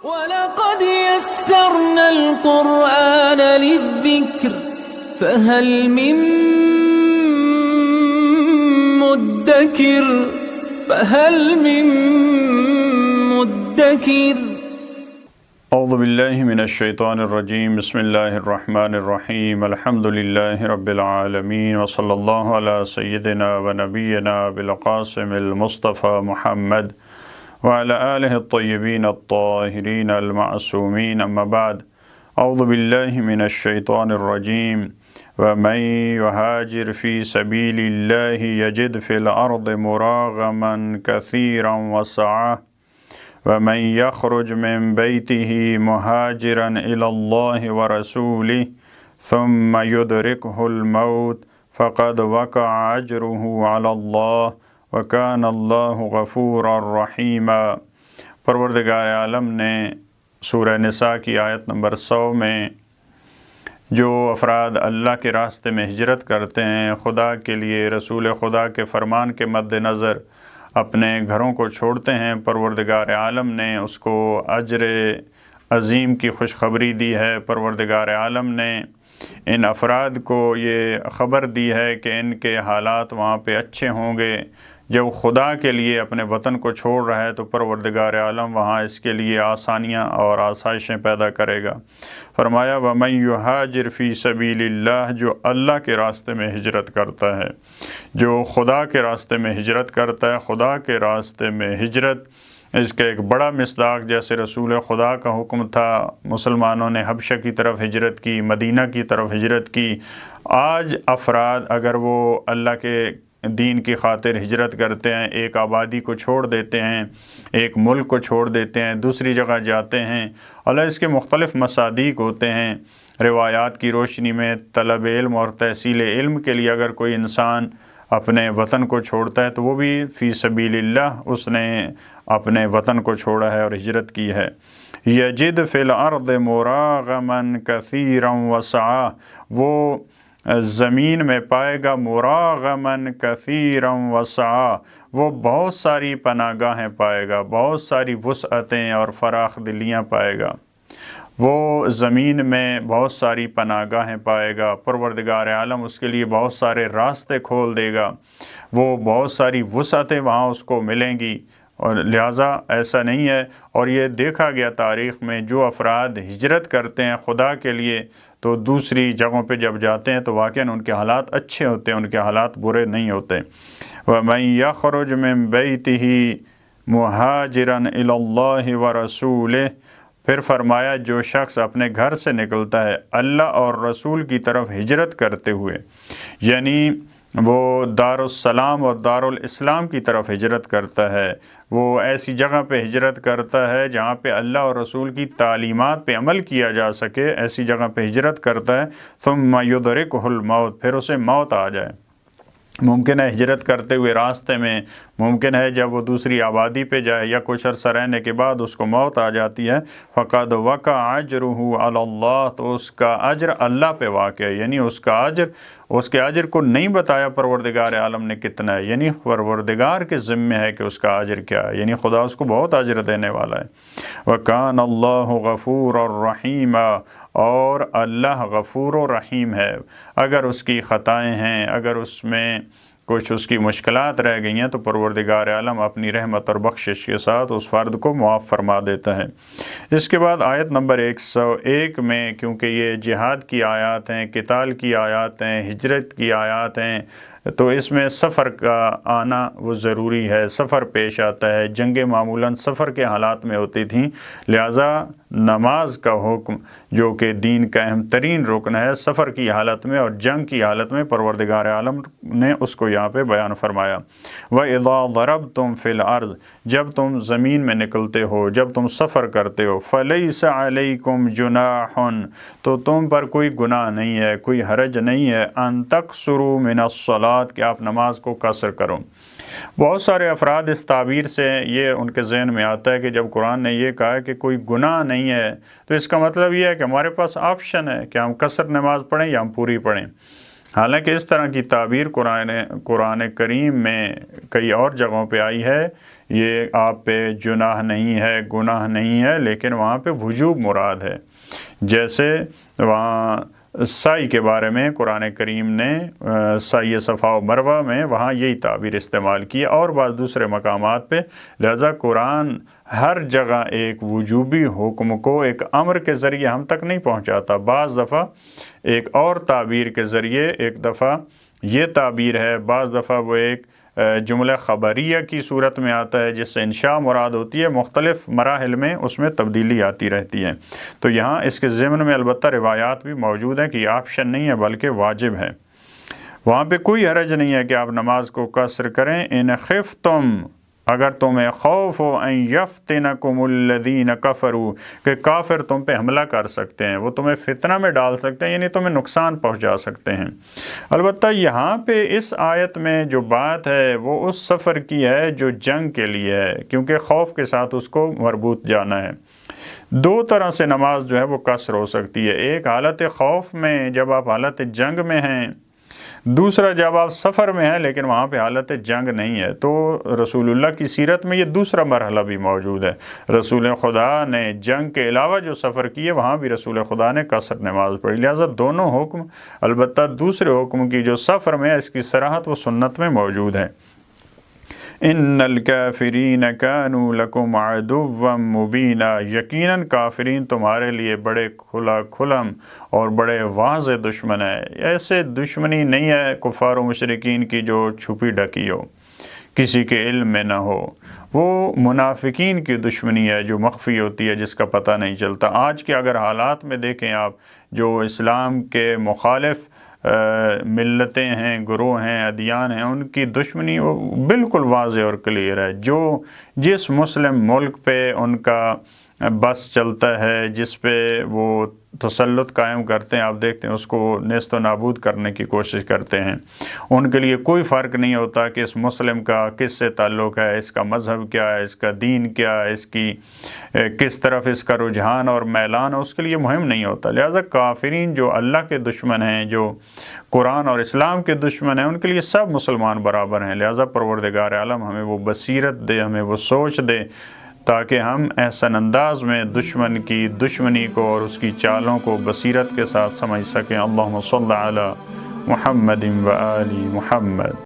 وَلَقَدْ يَسَّرْنَا الْقُرْآنَ لِلذِّكْرِ فَهَلْ مِن مُّدَّكِرٍ اعوذ باللہ من الشیطان الرجیم بسم اللہ الرحمن الرحیم الحمد للہ رب العالمین وصلی اللہ علی سیدنا و نبینا بالقاسم المصطفى محمد وعلى آلہ الطیبین الطاہرین المعصومین اما بعد اعوذ باللہ من الشیطان الرجیم ومن يهاجر في سبيل الله يجد في الأرض مراغما كثيرا وسعة ومن يخرج من بيته مهاجرا إلى الله ورسوله ثم يدركه الموت فقد وقع أجره على الله وكان الله غفورا رحيما۔ پروردگار عالم نے سورہ نساء کی آیت نمبر 100 میں جو افراد اللہ کے راستے میں ہجرت کرتے ہیں، خدا کے لیے، رسول خدا کے فرمان کے مد نظر اپنے گھروں کو چھوڑتے ہیں، پروردگار عالم نے اس کو اجر عظیم کی خوشخبری دی ہے۔ پروردگار عالم نے ان افراد کو یہ خبر دی ہے کہ ان کے حالات وہاں پہ اچھے ہوں گے۔ جب خدا کے لیے اپنے وطن کو چھوڑ رہا ہے تو پروردگار عالم وہاں اس کے لیے آسانیاں اور آسائشیں پیدا کرے گا۔ فرمایا وَمَن يُهَاجِرْ فِي سَبِيلِ اللَّهِ، جو اللہ کے راستے میں ہجرت کرتا ہے، جو خدا کے راستے میں ہجرت کرتا ہے۔ خدا کے راستے میں ہجرت، اس کا ایک بڑا مصداق جیسے رسول خدا کا حکم تھا، مسلمانوں نے حبشہ کی طرف ہجرت کی، مدینہ کی طرف ہجرت کی۔ آج افراد اگر وہ اللہ کے دین کی خاطر ہجرت کرتے ہیں، ایک آبادی کو چھوڑ دیتے ہیں، ایک ملک کو چھوڑ دیتے ہیں، دوسری جگہ جاتے ہیں، اللہ اس کے مختلف مصادیق ہوتے ہیں۔ روایات کی روشنی میں طلب علم اور تحصیل علم کے لیے اگر کوئی انسان اپنے وطن کو چھوڑتا ہے تو وہ بھی فی سبیل اللہ، اس نے اپنے وطن کو چھوڑا ہے اور ہجرت کی ہے۔ یجد فی الارض مراغما کثیرا وسعا، وہ زمین میں پائے گا مراغمن کثیرا وسعا، وہ بہت ساری پناہ گاہیں پائے گا، بہت ساری وسعتیں اور فراخ دلیاں پائے گا۔ وہ زمین میں بہت ساری پناہ گاہیں پائے گا، پروردگار عالم اس کے لیے بہت سارے راستے کھول دے گا، وہ بہت ساری وسعتیں وہاں اس کو ملیں گی۔ اور لہٰذا ایسا نہیں ہے، اور یہ دیکھا گیا تاریخ میں جو افراد ہجرت کرتے ہیں خدا کے لیے تو دوسری جگہوں پہ جب جاتے ہیں تو واقعاً ان کے حالات اچھے ہوتے ہیں، ان کے حالات برے نہیں ہوتے۔ وَمَن يَخْرُجْ مِن بَيْتِهِ مُهَاجِرًا إِلَى اللَّهِ وَرَسُولِهِ، پھر فرمایا جو شخص اپنے گھر سے نکلتا ہے اللہ اور رسول کی طرف ہجرت کرتے ہوئے، یعنی وہ دارالسلام اور دارالاسلام کی طرف ہجرت کرتا ہے، وہ ایسی جگہ پہ ہجرت کرتا ہے جہاں پہ اللہ اور رسول کی تعلیمات پہ عمل کیا جا سکے، ایسی جگہ پہ ہجرت کرتا ہے۔ ثم يدركه الموت، پھر اسے موت آ جائے۔ ممکن ہے ہجرت کرتے ہوئے راستے میں، ممکن ہے جب وہ دوسری آبادی پہ جائے یا کچھ عرصہ رہنے کے بعد اس کو موت آ جاتی ہے۔ فقد وقع اجرہ علی اللہ، تو اس کا اجر اللہ پہ واقع ہے، یعنی اس کا اجر، اس کے اجر کو نہیں بتایا پروردگار عالم نے کتنا ہے، یعنی پروردگار کے ذمے ہے کہ اس کا اجر کیا ہے، یعنی خدا اس کو بہت اجر دینے والا ہے۔ وَكَانَ اللَّهُ غَفُورًا رَحِيمًا، اور اللہ غفور و رحیم ہے۔ اگر اس کی خطائیں ہیں، اگر اس میں کچھ اس کی مشکلات رہ گئی ہیں تو پروردگار عالم اپنی رحمت اور بخشش کے ساتھ اس فرد کو معاف فرما دیتا ہے۔ اس کے بعد آیت نمبر 101 میں، کیونکہ یہ جہاد کی آیات ہیں، قتال کی آیات ہیں، ہجرت کی آیات ہیں، تو اس میں سفر کا آنا وہ ضروری ہے، سفر پیش آتا ہے۔ جنگیں معمولاً سفر کے حالات میں ہوتی تھیں، لہٰذا نماز کا حکم جو کہ دین کا اہم ترین رکن ہے، سفر کی حالت میں اور جنگ کی حالت میں پروردگار عالم نے اس کو یہاں پہ بیان فرمایا۔ وَإِذَا ضَرَبْتُمْ فِي الْأَرْضِ، جب تم زمین میں نکلتے ہو، جب تم سفر کرتے ہو، فَلَيْسَ عَلَيْكُمْ جُنَاحٌ، تو تم پر کوئی گناہ نہیں ہے، کوئی حرج نہیں ہے، أَن تَقْصُرُوا مِنَ الصَّلَاةِ، کہ آپ نماز کو قصر کرو۔ بہت سارے افراد اس تعبیر سے یہ ان کے ذہن میں آتا ہے کہ جب قرآن نے یہ کہا کہ کوئی گناہ نہیں ہے تو اس کا مطلب یہ ہے کہ ہمارے پاس آپشن ہے کہ ہم قصر نماز پڑھیں یا ہم پوری پڑھیں۔ حالانکہ اس طرح کی تعبیر قرآن کریم میں کئی اور جگہوں پہ آئی ہے، یہ آپ پہ جناح نہیں ہے، گناہ نہیں ہے، لیکن وہاں پہ وجوب مراد ہے۔ جیسے وہاں سعی کے بارے میں قرآن کریم نے سعی صفا و مروہ میں وہاں یہی تعبیر استعمال کی، اور بعض دوسرے مقامات پہ۔ لہذا قرآن ہر جگہ ایک وجوبی حکم کو ایک امر کے ذریعے ہم تک نہیں پہنچاتا، بعض دفعہ ایک اور تعبیر کے ذریعے، ایک دفعہ یہ تعبیر ہے، بعض دفعہ وہ ایک جملہ خبریہ کی صورت میں آتا ہے جس سے انشاء مراد ہوتی ہے، مختلف مراحل میں اس میں تبدیلی آتی رہتی ہے۔ تو یہاں اس کے ضمن میں البتہ روایات بھی موجود ہیں کہ یہ آپشن نہیں ہے بلکہ واجب ہے۔ وہاں پہ کوئی حرج نہیں ہے کہ آپ نماز کو قصر کریں۔ ان خفتم، اگر تمہیں خوف ہو، ان یفتنکم الذین کفروا، کہ کافر تم پہ حملہ کر سکتے ہیں، وہ تمہیں فتنہ میں ڈال سکتے ہیں، یعنی تمہیں نقصان پہنچا سکتے ہیں۔ البتہ یہاں پہ اس آیت میں جو بات ہے وہ اس سفر کی ہے جو جنگ کے لیے ہے، کیونکہ خوف کے ساتھ اس کو مربوط جانا ہے۔ دو طرح سے نماز جو ہے وہ قصر ہو سکتی ہے، ایک حالت خوف میں جب آپ حالت جنگ میں ہیں، دوسرا جب آپ سفر میں ہیں لیکن وہاں پہ حالت جنگ نہیں ہے۔ تو رسول اللہ کی سیرت میں یہ دوسرا مرحلہ بھی موجود ہے۔ رسول خدا نے جنگ کے علاوہ جو سفر کیے وہاں بھی رسول خدا نے قصر نماز پڑھی، لہٰذا دونوں حکم، البتہ دوسرے حکم کی جو سفر میں ہے اس کی صراحت و سنت میں موجود ہے۔ ان الکافرین کانوا لکم عدوا مبینا، یقیناً کافرین تمہارے لیے بڑے کھلم اور بڑے واضح دشمن ہے۔ ایسے دشمنی نہیں ہے کفار و مشرکین کی جو چھپی ڈھکی ہو، کسی کے علم میں نہ ہو، وہ منافقین کی دشمنی ہے جو مخفی ہوتی ہے، جس کا پتہ نہیں چلتا۔ آج کے اگر حالات میں دیکھیں آپ، جو اسلام کے مخالف ملتیں ہیں، گروہ ہیں، ادیان ہیں، ان کی دشمنی بالکل واضح اور کلیئر ہے۔ جو جس مسلم ملک پہ ان کا بس چلتا ہے، جس پہ وہ تسلط قائم کرتے ہیں، آپ دیکھتے ہیں اس کو نیست و نابود کرنے کی کوشش کرتے ہیں۔ ان کے لیے کوئی فرق نہیں ہوتا کہ اس مسلم کا کس سے تعلق ہے، اس کا مذہب کیا ہے، اس کا دین کیا ہے، اس کی کس طرف اس کا رجحان اور میلان ہے، اس کے لیے مہم نہیں ہوتا۔ لہٰذا کافرین جو اللہ کے دشمن ہیں، جو قرآن اور اسلام کے دشمن ہیں، ان کے لیے سب مسلمان برابر ہیں۔ لہٰذا پروردگار عالم ہمیں وہ بصیرت دے، ہمیں وہ سوچ دے، تاکہ ہم احسن انداز میں دشمن کی دشمنی کو اور اس کی چالوں کو بصیرت کے ساتھ سمجھ سکیں۔ اللہم صلی علی محمد و آل محمد۔